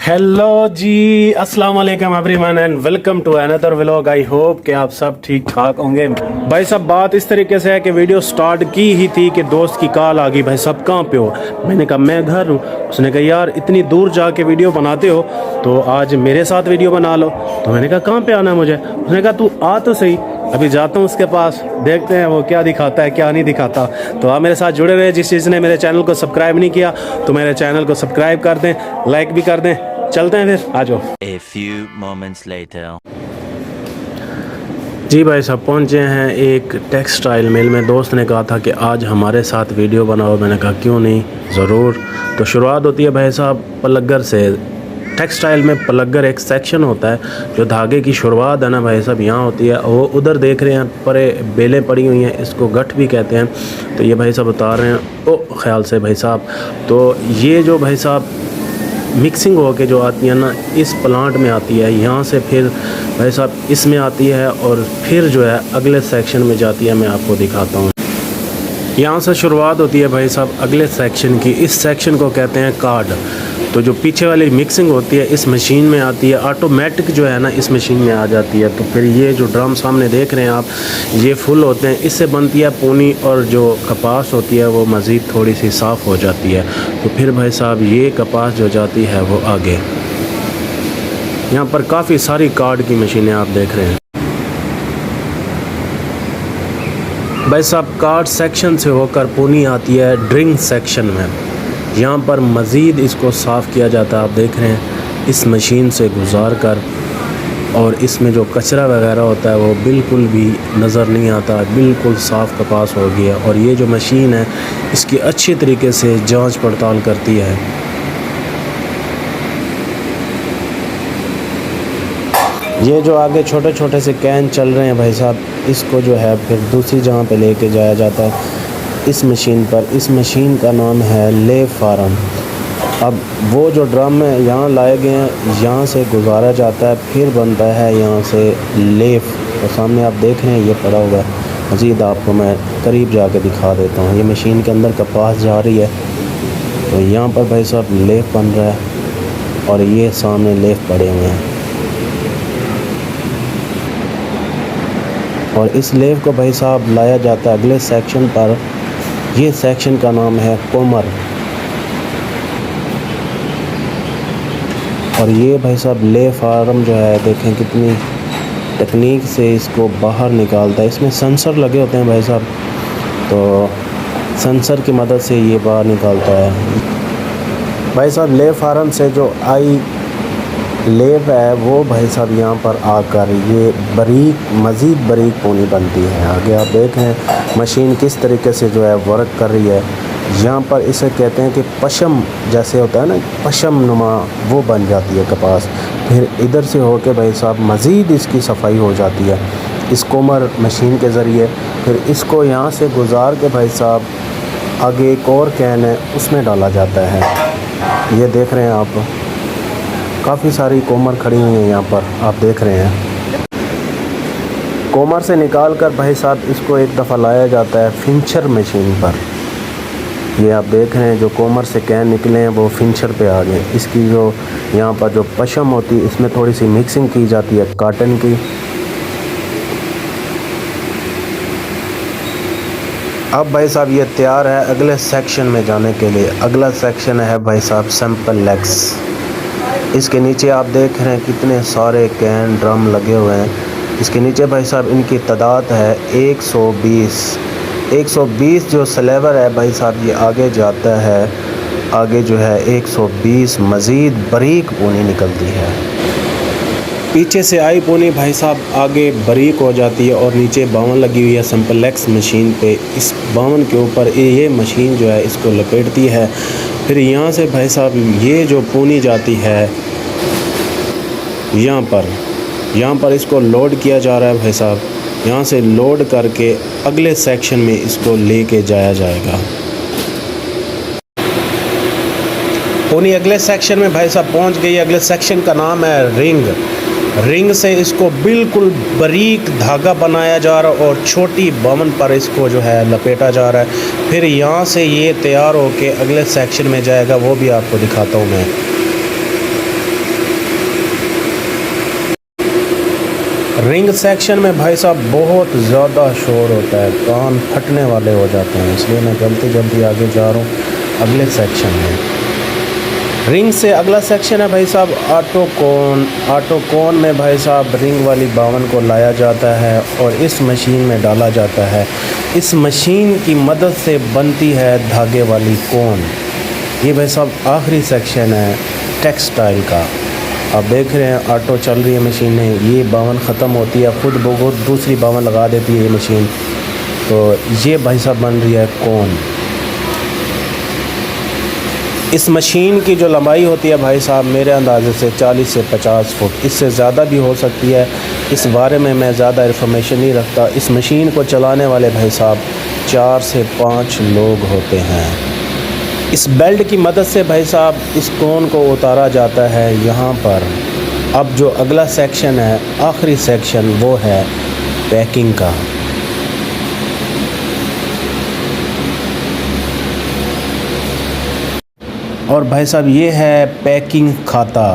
Hello जी, अस्सलाम वालेकुम everyone and welcome to another vlog. I hope कि आप सब ठीक ठाक होंगे। भाई साहब बात इस तरीके से है कि वीडियो स्टार्ट की ही थी कि दोस्त की कॉल आ गई, भाई साहब कहाँ पे हो? मैंने कहा मैं घर हूँ। उसने कहा यार इतनी दूर जाके वीडियो बनाते हो तो आज मेरे साथ वीडियो बना लो। तो मैंने कहा कहाँ पे आना है मुझे? उसने कहा तू आ तो सही, अभी जाता हूँ उसके पास, देखते हैं वो क्या दिखाता है क्या नहीं दिखाता। तो आप मेरे साथ जुड़े रहे। जिस चीज़ ने मेरे चैनल को सब्सक्राइब नहीं किया तो मेरे चैनल को सब्सक्राइब कर दें, लाइक भी कर दें। चलते हैं फिर, आ जाओ। A few moments later. जी भाई साहब पहुँचे हैं एक टेक्सटाइल मिल में। दोस्त ने कहा था कि आज हमारे साथ वीडियो बनाओ। मैंने कहा क्यों नहीं, ज़रूर। तो शुरुआत होती है भाई साहब पलग्गर से। टेक्सटाइल में पलग्गर एक सेक्शन होता है, जो धागे की शुरुआत है ना भाई साहब यहाँ होती है। वो उधर देख रहे हैं परे बेलें पड़ी हुई हैं, इसको गठ भी कहते हैं। तो ये भाई साहब उतार रहे हैं ओ ख्याल से भाई साहब। तो ये जो भाई साहब मिक्सिंग हो के जो आती है ना इस प्लांट में आती है, यहाँ से फिर भाई साहब इसमें आती है और फिर जो है अगले सेक्शन में जाती है। मैं आपको दिखाता हूँ। यहाँ से शुरुआत होती है भाई साहब अगले सेक्शन की। इस सेक्शन को कहते हैं कार्ड। तो जो पीछे वाली मिक्सिंग होती है इस मशीन में आती है, ऑटोमेटिक जो है ना इस मशीन में आ जाती है। तो फिर ये जो ड्रम सामने देख रहे हैं आप, ये फुल होते हैं। इससे बनती है पूनी और जो कपास होती है वो मज़ीद थोड़ी सी साफ़ हो जाती है। तो फिर भाई साहब ये कपास जो जाती है वो आगे। यहाँ पर काफ़ी सारी कार्ड की मशीनें आप देख रहे हैं। भाई साहब कार्ड सेक्शन से होकर पूनी आती है ड्रिंक सेक्शन में। यहाँ पर मज़ीद इसको साफ़ किया जाता है। आप देख रहे हैं इस मशीन से गुज़ार कर, और इसमें जो कचरा वगैरह होता है वो बिल्कुल भी नज़र नहीं आता। बिल्कुल साफ़ कपास हो गया। और ये जो मशीन है इसकी अच्छी तरीके से जांच पड़ताल करती है। ये जो आगे छोटे छोटे से कैन चल रहे हैं भाई साहब, इसको जो है फिर दूसरी जगह पे लेके जाया जाता है इस मशीन पर। इस मशीन का नाम है ले फार्म। अब वो जो ड्रम में यहाँ लाए गए हैं यहाँ से गुजारा जाता है, फिर बनता है यहाँ से लेफ। और सामने आप देख रहे हैं ये पड़ा हुआ है। मज़ीद आपको मैं करीब जाके दिखा देता हूँ। ये मशीन के अंदर कपास जा रही है, तो यहाँ पर भाई साहब लेफ बन रहा है और ये सामने लेफ पड़े हुए हैं। और इस लेव को भाई साहब लाया जाता है अगले सेक्शन पर। ये सेक्शन का नाम है कोमर। और ये भाई साहब ले फार्म जो है देखें कितनी टेक्निक से इसको बाहर निकालता है। इसमें सेंसर लगे होते हैं भाई साहब, तो सेंसर की मदद से ये बाहर निकालता है। भाई साहब ले फार्म से जो आई लेव है वो भाई साहब यहाँ पर आकर ये बारीक मज़ीद बारीक पूनी बनती है। आगे आप देख रहे हैं मशीन किस तरीके से जो है वर्क कर रही है। यहाँ पर इसे कहते हैं कि पशम जैसे होता है ना, पशम नुमा, वो बन जाती है कपास। फिर इधर से होके भाई साहब मज़ीद इसकी सफाई हो जाती है इस कोमर मशीन के ज़रिए। फिर इसको यहाँ से गुज़ार के भाई साहब आगे एक और कैन है उसमें डाला जाता है। ये देख रहे हैं आप काफ़ी सारी कोमर खड़ी हुई हैं यहाँ पर, आप देख रहे हैं। कोमर से निकाल कर भाई साहब इसको एक दफ़ा लाया जाता है फिंचर मशीन पर। ये आप देख रहे हैं जो कोमर से कैन निकले हैं वो फिंचर पे आ गए। इसकी जो यहाँ पर जो पशम होती है इसमें थोड़ी सी मिक्सिंग की जाती है कॉटन की। अब भाई साहब ये तैयार है अगले सेक्शन में जाने के लिए। अगला सेक्शन है भाई साहब सैंपल लेग्स। इसके नीचे आप देख रहे हैं कितने सारे कैन ड्रम लगे हुए हैं। इसके नीचे भाई साहब इनकी तादाद है 120। 120 जो स्लेवर है भाई साहब ये आगे जाता है। आगे जो है 120 मज़ीद बारीक पूनी निकलती है। पीछे से आई पूनी भाई साहब आगे बारीक हो जाती है और नीचे बावन लगी हुई है सिंपलेक्स मशीन पे। इस बावन के ऊपर ये मशीन जो है इसको लपेटती है। फिर यहाँ से भाई साहब ये जो पूनी जाती है यहाँ पर इसको लोड किया जा रहा है भाई साहब। यहाँ से लोड करके अगले सेक्शन में इसको लेके जाया जाएगा। पूनी अगले सेक्शन में भाई साहब पहुँच गई। अगले सेक्शन का नाम है रिंग। रिंग से इसको बिल्कुल बारीक धागा बनाया जा रहा है और छोटी बावन पर इसको जो है लपेटा जा रहा है। फिर यहाँ से ये तैयार होके अगले सेक्शन में जाएगा, वो भी आपको दिखाता हूँ मैं। रिंग सेक्शन में भाई साहब बहुत ज़्यादा शोर होता है, कान फटने वाले हो जाते हैं, इसलिए मैं जल्दी आगे जा रहा हूँ अगले सेक्शन में। रिंग से अगला सेक्शन है भाई साहब ऑटो कोन। ऑटो कोन में भाई साहब रिंग वाली बावन को लाया जाता है और इस मशीन में डाला जाता है। इस मशीन की मदद से बनती है धागे वाली कोन। ये भाई साहब आखिरी सेक्शन है टेक्सटाइल का। आप देख रहे हैं ऑटो चल रही है मशीनें, ये बावन ख़त्म होती है, खुद ब खुद दूसरी बावन लगा देती है ये मशीन। तो ये भाई साहब बन रही है कोन। इस मशीन की जो लंबाई होती है भाई साहब मेरे अंदाज़े से 40 से 50 फुट, इससे ज़्यादा भी हो सकती है। इस बारे में मैं ज़्यादा इन्फॉर्मेशन नहीं रखता। इस मशीन को चलाने वाले भाई साहब 4 से 5 लोग होते हैं। इस बेल्ट की मदद से भाई साहब इस कोन को उतारा जाता है यहाँ पर। अब जो अगला सेक्शन है, आखिरी सेक्शन, वो है पैकिंग का। और भाई साहब ये है पैकिंग खाता।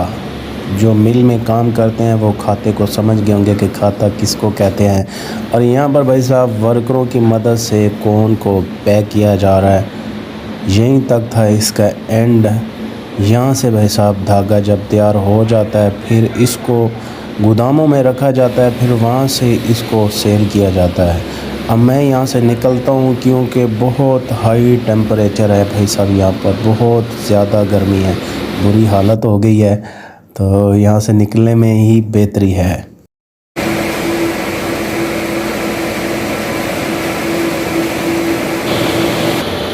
जो मिल में काम करते हैं वो खाते को समझ गए होंगे कि खाता किसको कहते हैं। और यहाँ पर भाई साहब वर्करों की मदद से कोन को पैक किया जा रहा है। यहीं तक था इसका एंड। यहाँ से भाई साहब धागा जब तैयार हो जाता है फिर इसको गोदामों में रखा जाता है, फिर वहाँ से इसको सेल किया जाता है। अब मैं यहाँ से निकलता हूँ क्योंकि बहुत हाई टेम्परेचर है भाई साहब, यहाँ पर बहुत ज़्यादा गर्मी है, बुरी हालत हो गई है। तो यहाँ से निकलने में ही बेहतरी है।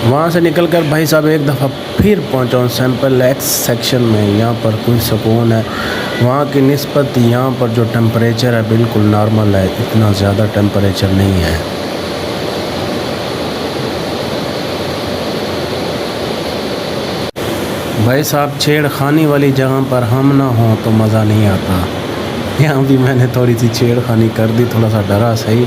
वहाँ से निकलकर भाई साहब एक दफ़ा फिर पहुँचा हूँ सैंपल एक्स सेक्शन में। यहाँ पर कोई सुकून है, वहाँ की निस्बत यहाँ पर जो टेम्परेचर है बिल्कुल नॉर्मल है, इतना ज़्यादा टेम्परेचर नहीं है। भाई साहब छेड़खानी वाली जगह पर हम ना हों तो मज़ा नहीं आता। यहाँ भी मैंने थोड़ी सी छेड़खानी कर दी, थोड़ा सा डरा सही,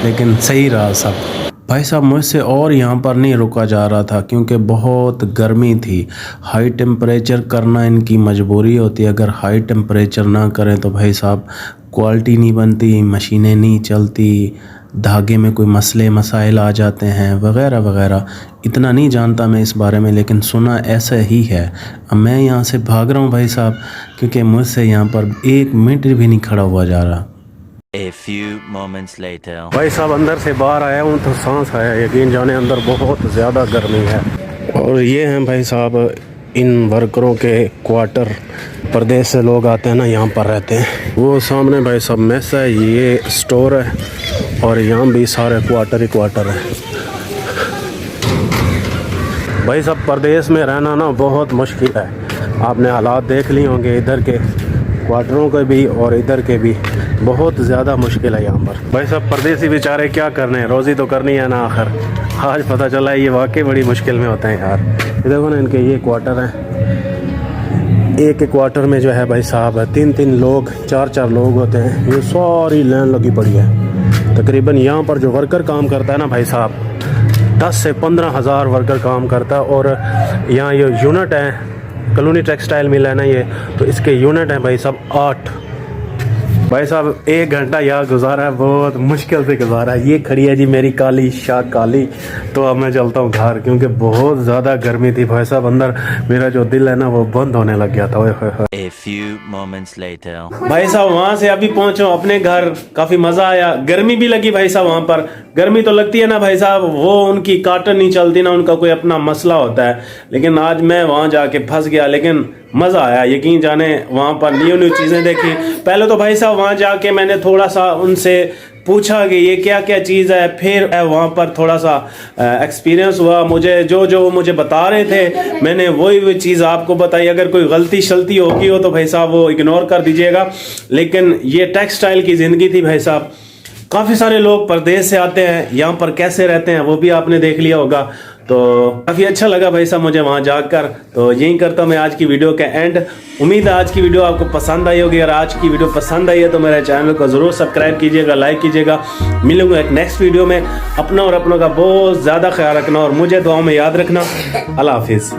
लेकिन सही रहा सब। भाई साहब मुझसे और यहाँ पर नहीं रुका जा रहा था क्योंकि बहुत गर्मी थी। हाई टेम्परेचर करना इनकी मजबूरी होती है। अगर हाई टेम्परेचर ना करें तो भाई साहब क्वालिटी नहीं बनती, मशीनें नहीं चलती, धागे में कोई मसले मसाइल आ जाते हैं वगैरह वगैरह। इतना नहीं जानता मैं इस बारे में, लेकिन सुना ऐसा ही है। अब मैं यहाँ से भाग रहा हूँ भाई साहब क्योंकि मुझसे यहाँ पर 1 मिनट भी नहीं खड़ा हुआ जा रहा। A few moments later. भाई साहब अंदर से बाहर आया हूँ तो सांस आया, यकीन जाने अंदर बहुत ज़्यादा गर्मी है। और ये हैं भाई साहब इन वर्करों के क्वार्टर। प्रदेश से लोग आते हैं ना, यहाँ पर रहते हैं। वो सामने भाई साहब मेस है, ये स्टोर है, और यहाँ भी सारे क्वार्टर ही क्वार्टर है। भाई साहब प्रदेश में रहना ना बहुत मुश्किल है। आपने हालात देख लिए होंगे, इधर के क्वार्टरों के भी और इधर के भी बहुत ज़्यादा मुश्किल है यहाँ पर। भाई साहब परदेसी बेचारे क्या करने हैं, रोज़ी तो करनी है ना आखिर। आज पता चला ये वाकई बड़ी मुश्किल में होते हैं यार। देखो ना इनके ये क्वार्टर हैं, एक क्वार्टर में जो है भाई साहब 3-3 लोग 4-4 लोग होते हैं। ये सारी लाइन लगी पड़ी है। तकरीबन यहाँ पर जो वर्कर काम करता है ना भाई साहब 10 से 15 हज़ार वर्कर काम करता है। और यहाँ ये यूनिट है, कॉलोनी टेक्सटाइल मिल है ना ये, तो इसके यूनिट हैं भाई साहब 8। भाई साहब 1 घंटा यहाँ गुजारा है, बहुत मुश्किल से गुजारा है। ये खड़ी है जी मेरी काली शाह काली। तो अब मैं चलता हूँ घर क्योंकि बहुत ज़्यादा गर्मी थी भाई साहब। अंदर मेरा जो दिल है ना वो बंद होने लग गया था। A few moments later. भाई साहब वहाँ से अभी पहुँचा अपने घर, काफ़ी मज़ा आया। गर्मी भी लगी भाई साहब, वहाँ पर गर्मी तो लगती है ना भाई साहब, वो उनकी काटन नहीं चलती ना, उनका कोई अपना मसला होता है। लेकिन आज मैं वहाँ जाके फंस गया, लेकिन मज़ा आया, यकीन जाने। वहाँ पर न्यू चीज़ें देखी। पहले तो भाई साहब वहाँ जाके मैंने थोड़ा सा उनसे पूछा कि ये क्या क्या चीज़ है, फिर वहाँ पर थोड़ा सा एक्सपीरियंस हुआ। मुझे जो मुझे बता रहे थे मैंने वही चीज़ आपको बताई। अगर कोई गलती शलती होगी हो तो भाई साहब वो इग्नोर कर दीजिएगा। लेकिन ये टेक्सटाइल की ज़िंदगी थी भाई साहब। काफ़ी सारे लोग परदेश से आते हैं, यहाँ पर कैसे रहते हैं वो भी आपने देख लिया होगा। तो काफ़ी अच्छा लगा भाई साहब मुझे वहाँ जाकर। तो यही करता हूँ मैं आज की वीडियो का एंड। उम्मीद है आज की वीडियो आपको पसंद आई होगी। अगर आज की वीडियो पसंद आई है तो मेरे चैनल को ज़रूर सब्सक्राइब कीजिएगा, लाइक कीजिएगा। मिलूंगा एक नेक्स्ट वीडियो में। अपना और अपनों का बहुत ज़्यादा ख्याल रखना और मुझे दुआओं में याद रखना। अल्लाह हाफिज़।